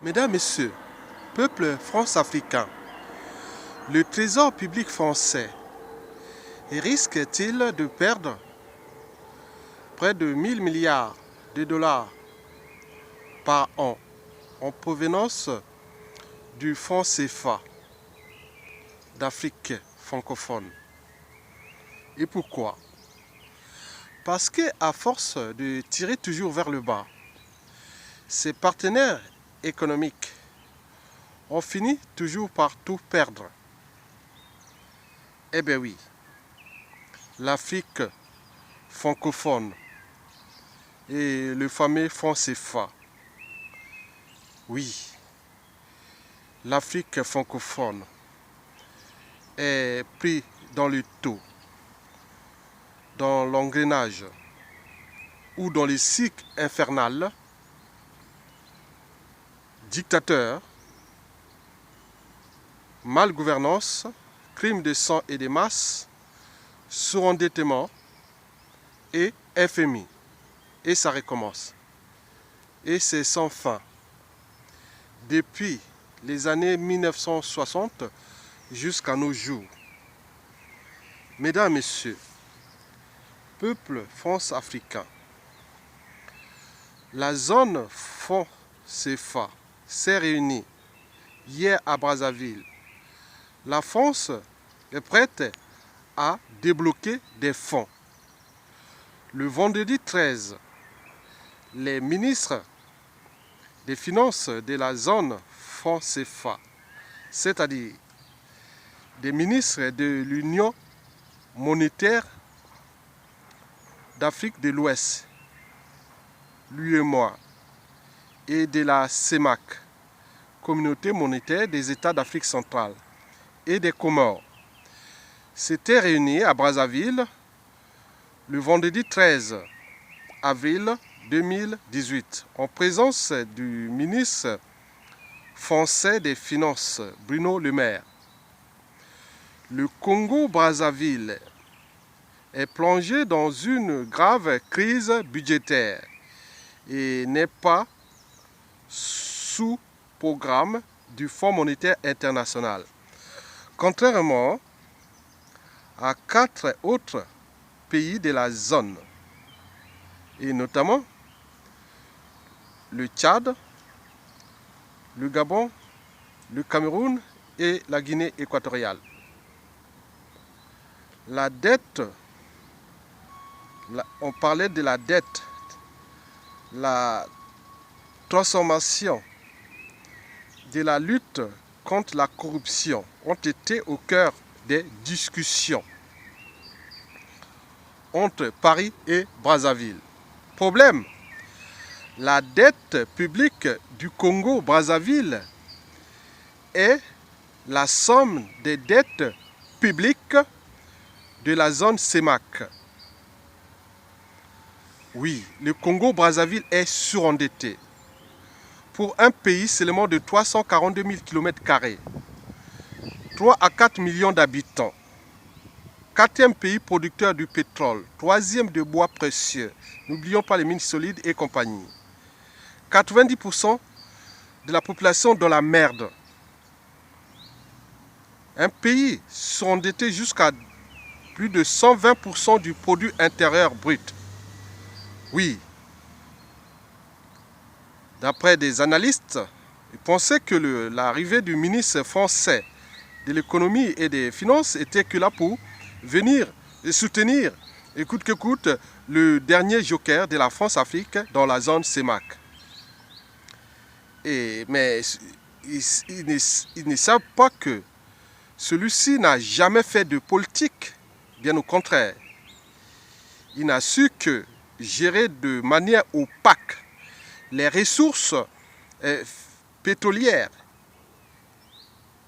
Mesdames, Messieurs, peuple france-africain, le trésor public français risque-t-il de perdre près de 1000 milliards de dollars par an en provenance du franc CFA d'Afrique francophone? Et pourquoi? Parce qu'à force de tirer toujours vers le bas, ses partenaires économiques ont fini toujours par tout perdre. Eh bien oui, l'Afrique francophone et le fameux franc CFA. Oui, l'Afrique francophone est pris dans le taux, dans l'engrenage ou dans le cycle infernal dictateur, malgouvernance, crime de sang et de masse, surendettement et FMI. Et ça recommence. Et c'est sans fin. Depuis les années 1960 jusqu'à nos jours. Mesdames, Messieurs, peuple france-africain, la zone franc CFA s'est réunie hier à Brazzaville. La France est prête à débloquer des fonds. Le vendredi 13, les ministres des Finances de la zone franc CFA, c'est-à-dire des ministres de l'Union monétaire d'Afrique de l'Ouest, l'UEMOA, et de la CEMAC, Communauté monétaire des États d'Afrique centrale, et des Comores, s'étaient réunis à Brazzaville le vendredi 13 avril 2018 en présence du ministre français des Finances, Bruno Le Maire. Le Congo-Brazzaville est plongé dans une grave crise budgétaire et n'est pas sous programme du Fonds monétaire international. Contrairement à 4 autres pays de la zone, et notamment le Tchad, le Gabon, le Cameroun et la Guinée équatoriale. La dette, on parlait de la dette, la transformation de la lutte contre la corruption ont été au cœur des discussions entre Paris et Brazzaville. Problème, la dette publique du Congo-Brazzaville est la somme des dettes publiques de la zone CEMAC. Oui, le Congo-Brazzaville est surendetté. Pour un pays seulement de 342 000 km², 3 à 4 millions d'habitants, 4e pays producteur du pétrole, 3e de bois précieux, n'oublions pas les mines solides et compagnie. 90% de la population dans la merde. Un pays surendetté jusqu'à plus de 120% du produit intérieur brut. Oui. D'après des analystes, ils pensaient que l'arrivée du ministre français de l'économie et des finances était que là pour venir soutenir, et coûte que coûte, le dernier joker de la France-Afrique dans la zone CEMAC. Mais ils ne savent pas que celui-ci n'a jamais fait de politique, bien au contraire. Il n'a su que gérer de manière opaque les ressources pétrolières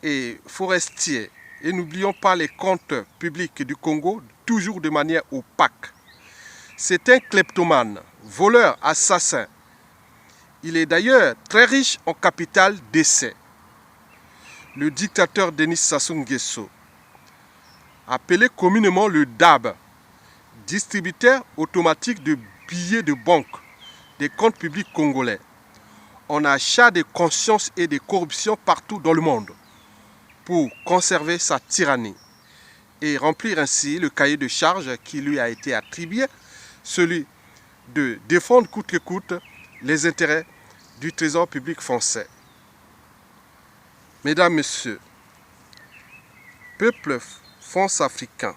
et forestières. Et n'oublions pas les comptes publics du Congo, toujours de manière opaque. C'est un kleptomane, voleur, assassin. Il est d'ailleurs très riche en capital d'essai. Le dictateur Denis Sassou Nguesso, appelé communément le DAB, distributeur automatique de billets de banque des comptes publics congolais, on a achat de conscience et de corruption partout dans le monde pour conserver sa tyrannie et remplir ainsi le cahier de charges qui lui a été attribué, celui de défendre coûte que coûte les intérêts du trésor public français. Mesdames, Messieurs, peuple france-africain,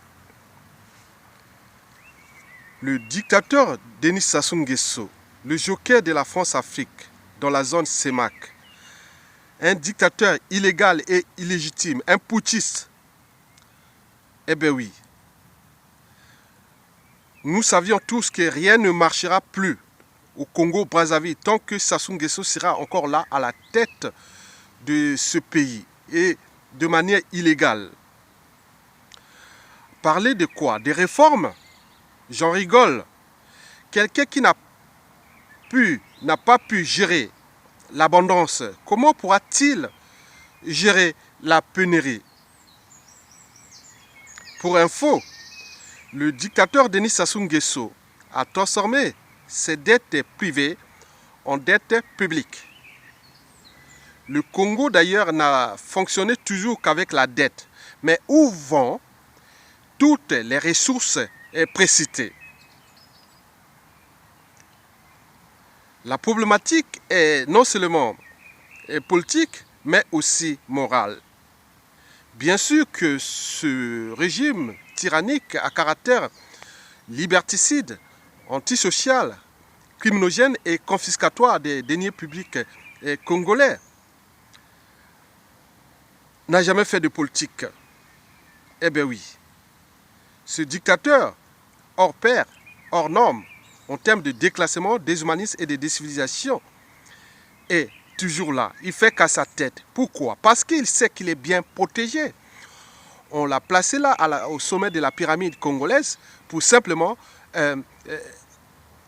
le dictateur Denis Sassou Nguesso, le joker de la France-Afrique dans la zone CEMAC, un dictateur illégal et illégitime, un putschiste, eh bien oui, nous savions tous que rien ne marchera plus au Congo-Brazzaville tant que Sassou Nguesso sera encore là à la tête de ce pays et de manière illégale. Parler de quoi? Des réformes? J'en rigole. Quelqu'un qui n'a pas pu gérer l'abondance, comment pourra-t-il gérer la pénurie? Pour info, le dictateur Denis Sassou Nguesso a transformé ses dettes privées en dettes publiques. Le Congo d'ailleurs n'a fonctionné toujours qu'avec la dette. Mais où vont toutes les ressources précitées? La problématique est non seulement politique, mais aussi morale. Bien sûr que ce régime tyrannique à caractère liberticide, antisocial, criminogène et confiscatoire des deniers publics congolais n'a jamais fait de politique. Eh bien oui, ce dictateur hors pair, hors norme, en termes de déclassement, déshumanisme et de décivilisation, est toujours là. Il fait qu'à sa tête. Pourquoi? Parce qu'il sait qu'il est bien protégé. On l'a placé là, au sommet de la pyramide congolaise, pour simplement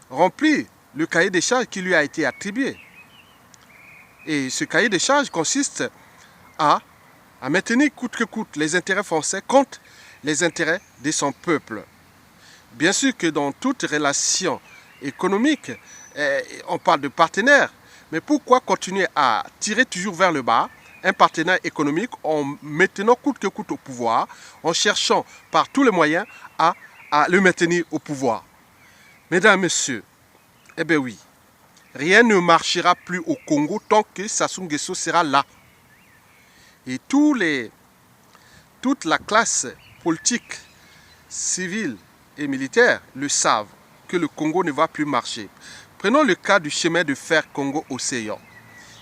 remplir le cahier des charges qui lui a été attribué. Et ce cahier des charges consiste à maintenir coûte que coûte les intérêts français contre les intérêts de son peuple. Bien sûr que dans toute relation économique, on parle de partenaires, mais pourquoi continuer à tirer toujours vers le bas un partenaire économique en maintenant coûte que coûte au pouvoir, en cherchant par tous les moyens à le maintenir au pouvoir? Mesdames, Messieurs, eh bien oui, rien ne marchera plus au Congo tant que Sassou Nguesso sera là. Et toute la classe politique, civile et militaire le savent que le Congo ne va plus marcher. Prenons le cas du chemin de fer Congo-Océan.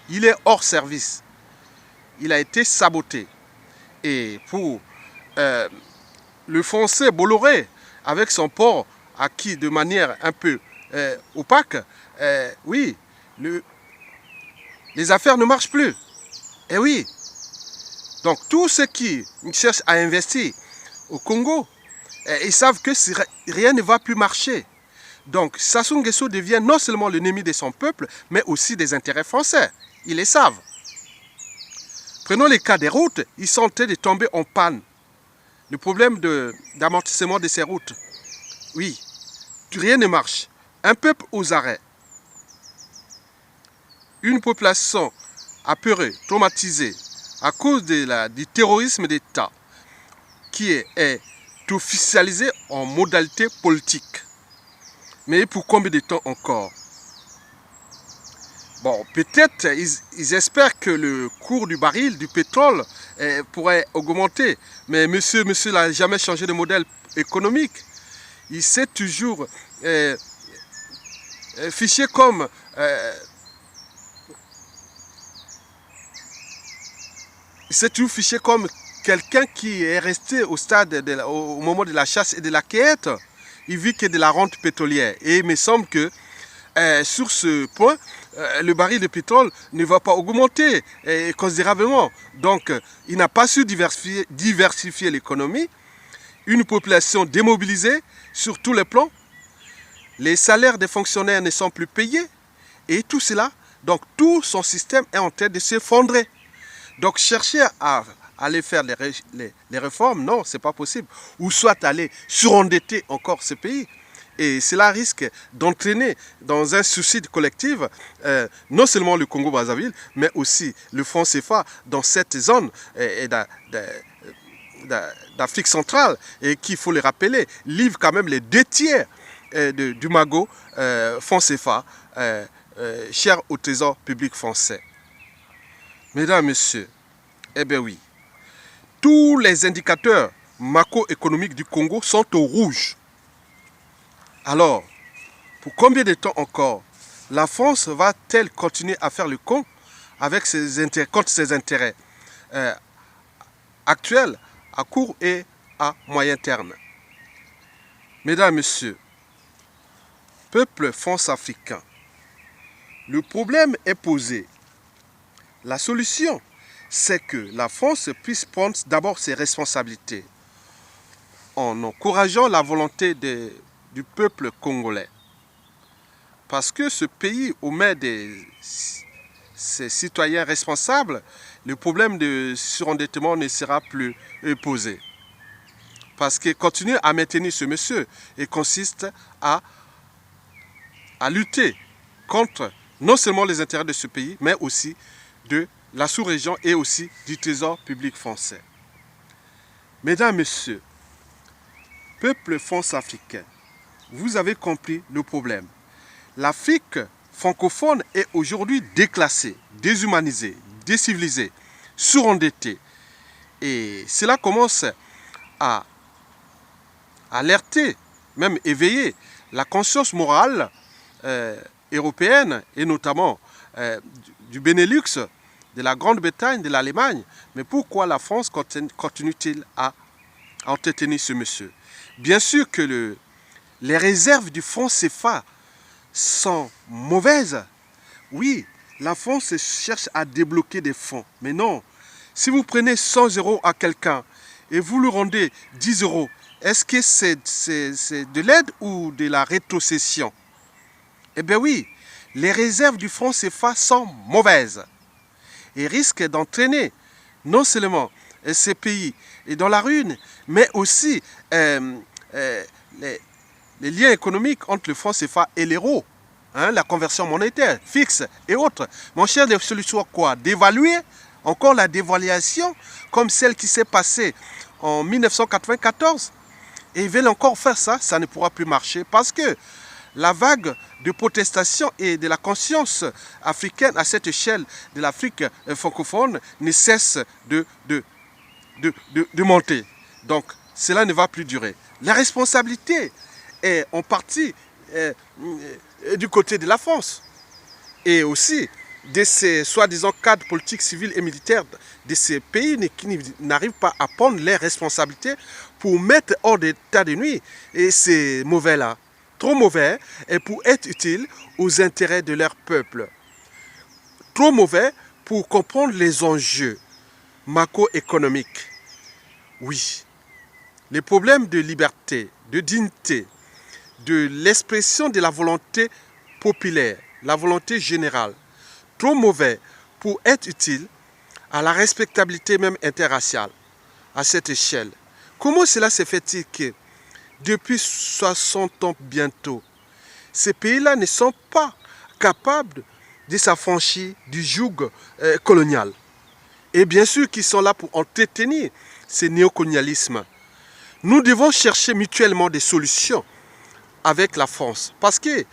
Il est hors service. Il a été saboté. Et pour le français Bolloré, avec son port acquis de manière un peu opaque, oui, les affaires ne marchent plus. Et oui. Donc tous ceux qui cherchent à investir au Congo, ils savent que rien ne va plus marcher. Donc Sassou Nguesso devient non seulement l'ennemi de son peuple, mais aussi des intérêts français. Ils le savent. Prenons les cas des routes, ils sont en train de tomber en panne. Le problème d'amortissement de ces routes. Oui, rien ne marche. Un peuple aux arrêts. Une population apeurée, traumatisée, à cause du terrorisme d'État, qui est officialisé en modalité politique. Mais pour combien de temps encore? Bon, peut-être ils espèrent que le cours du baril, du pétrole, pourrait augmenter. Mais monsieur n'a jamais changé de modèle économique. Il s'est toujours fiché comme... il s'est toujours fiché comme quelqu'un qui est resté au stade, au moment de la chasse et de la cueillette. Il vit que de la rente pétrolière. Et il me semble que sur ce point, le baril de pétrole ne va pas augmenter considérablement. Donc, il n'a pas su diversifier l'économie. Une population démobilisée sur tous les plans. Les salaires des fonctionnaires ne sont plus payés. Et tout cela, donc tout son système est en train de s'effondrer. Donc, chercher à aller faire les réformes, non, ce n'est pas possible. Ou soit aller surendetter encore ce pays. Et cela risque d'entraîner dans un suicide collectif non seulement le Congo-Brazzaville, mais aussi le franc CFA dans cette zone d'Afrique centrale, et qui, il faut le rappeler, livre quand même les 2/3 du magot franc CFA, cher au trésor public français. Mesdames, Messieurs, eh bien oui, tous les indicateurs macroéconomiques du Congo sont au rouge. Alors, pour combien de temps encore la France va-t-elle continuer à faire le con avec contre ses intérêts actuels à court et à moyen terme? Mesdames, Messieurs, peuple france-africain, le problème est posé. La solution, c'est que la France puisse prendre d'abord ses responsabilités en encourageant la volonté du peuple congolais. Parce que ce pays omet ses citoyens responsables, le problème de surendettement ne sera plus posé. Parce que continuer à maintenir ce monsieur consiste à lutter contre non seulement les intérêts de ce pays, mais aussi de la sous-région et aussi du trésor public français. Mesdames, Messieurs, peuple france-africain, vous avez compris le problème. L'Afrique francophone est aujourd'hui déclassée, déshumanisée, décivilisée, surendettée. Et cela commence à alerter, même éveiller la conscience morale européenne et notamment du Benelux, de la Grande-Bretagne, de l'Allemagne. Mais pourquoi la France continue-t-il à entretenir ce monsieur? Bien sûr que les réserves du franc CFA sont mauvaises. Oui, la France cherche à débloquer des fonds. Mais non, si vous prenez 100 € à quelqu'un et vous lui rendez 10 €, est-ce que c'est de l'aide ou de la rétrocession? Eh bien oui, les réserves du franc CFA sont mauvaises et risquent d'entraîner non seulement ces pays dans la ruine, mais aussi les liens économiques entre le franc CFA et l'euro, la conversion monétaire fixe et autres. Mon cher, les solutions quoi? D'évaluer encore la dévaluation comme celle qui s'est passée en 1994. Et ils veulent encore faire ça, ça ne pourra plus marcher parce que la vague de protestation et de la conscience africaine à cette échelle de l'Afrique francophone ne cesse de monter. Donc, cela ne va plus durer. La responsabilité est en partie du côté de la France et aussi de ces soi-disant cadres politiques, civils et militaires de ces pays qui n'arrivent pas à prendre leurs responsabilités pour mettre hors d'état de nuit et ces mauvais-là. Trop mauvais et pour être utile aux intérêts de leur peuple. Trop mauvais pour comprendre les enjeux macroéconomiques. Oui, les problèmes de liberté, de dignité, de l'expression de la volonté populaire, la volonté générale. Trop mauvais pour être utile à la respectabilité même interraciale à cette échelle. Comment cela se fait-il que depuis 60 ans bientôt, ces pays-là ne sont pas capables de s'affranchir du joug colonial? Et bien sûr qu'ils sont là pour entretenir ce néocolonialisme. Nous devons chercher mutuellement des solutions avec la France. Parce que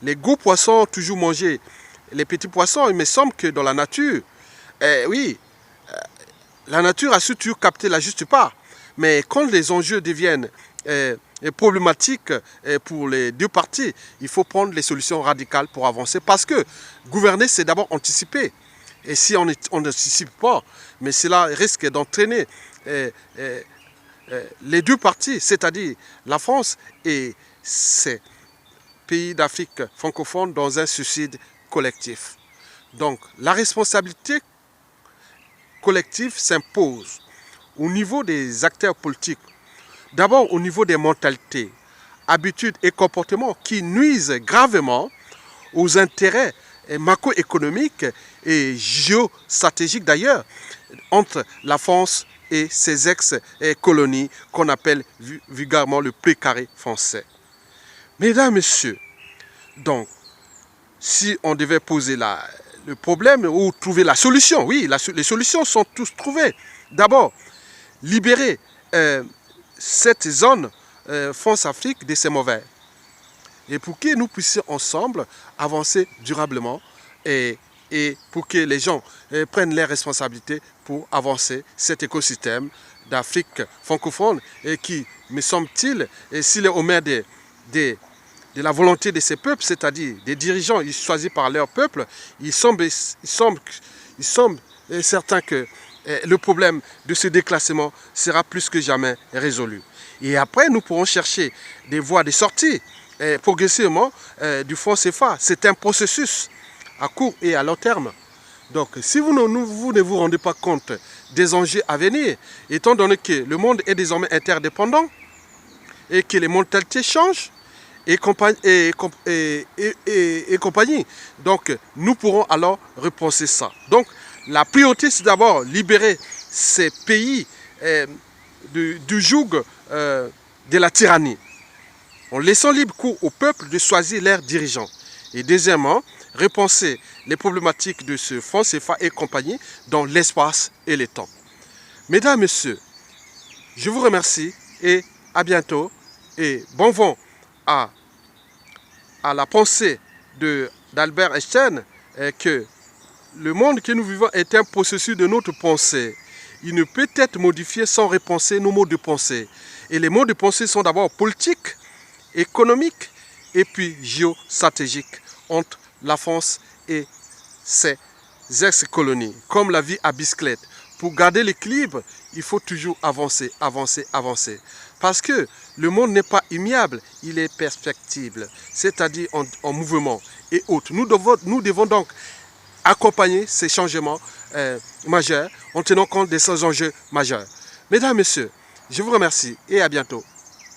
les gros poissons ont toujours mangé les petits poissons. Il me semble que dans la nature, la nature a su toujours capter la juste part. Mais quand les enjeux deviennent problématiques pour les deux parties, il faut prendre les solutions radicales pour avancer. Parce que gouverner, c'est d'abord anticiper. Et si on n'anticipe pas, mais cela risque d'entraîner les deux parties, c'est-à-dire la France et ces pays d'Afrique francophone dans un suicide collectif. Donc la responsabilité collective s'impose au niveau des acteurs politiques, d'abord au niveau des mentalités, habitudes et comportements qui nuisent gravement aux intérêts macroéconomiques et géostratégiques d'ailleurs entre la France et ses ex-colonies qu'on appelle vulgairement le précaré français. Mesdames, Messieurs, donc, si on devait poser le problème ou trouver la solution, oui, les solutions sont tous trouvées. D'abord, libérer cette zone France-Afrique de ces mauvais. Et pour que nous puissions ensemble avancer durablement et pour que les gens prennent leurs responsabilités pour avancer cet écosystème d'Afrique francophone et qui, me semble-t-il, s'il est au maire de la volonté de ces peuples, c'est-à-dire des dirigeants choisis par leur peuple, il semble certain que le problème de ce déclassement sera plus que jamais résolu. Et après, nous pourrons chercher des voies de sortie progressivement du franc CFA. C'est un processus à court et à long terme. Donc, si vous ne vous rendez pas compte des enjeux à venir, étant donné que le monde est désormais interdépendant et que les mentalités changent, et compagnie. Donc, nous pourrons alors repenser ça. Donc, la priorité, c'est d'abord libérer ces pays du joug de la tyrannie, en laissant libre cours au peuple de choisir leurs dirigeants. Et deuxièmement, repenser les problématiques de ce franc CFA et compagnie dans l'espace et le temps. Mesdames, Messieurs, je vous remercie et à bientôt. Et bon vent à la pensée d'Albert Einstein que le monde que nous vivons est un processus de notre pensée. Il ne peut être modifié sans repenser nos modes de pensée. Et les modes de pensée sont d'abord politiques, économiques et puis géostratégiques entre la France et ses ex-colonies, comme la vie à bicyclette. Pour garder l'équilibre, il faut toujours avancer, avancer, avancer. Parce que le monde n'est pas immuable, il est perfectible, c'est-à-dire en mouvement et autres. Nous devons donc accompagner ces changements majeurs en tenant compte de ces enjeux majeurs. Mesdames, Messieurs, je vous remercie et à bientôt.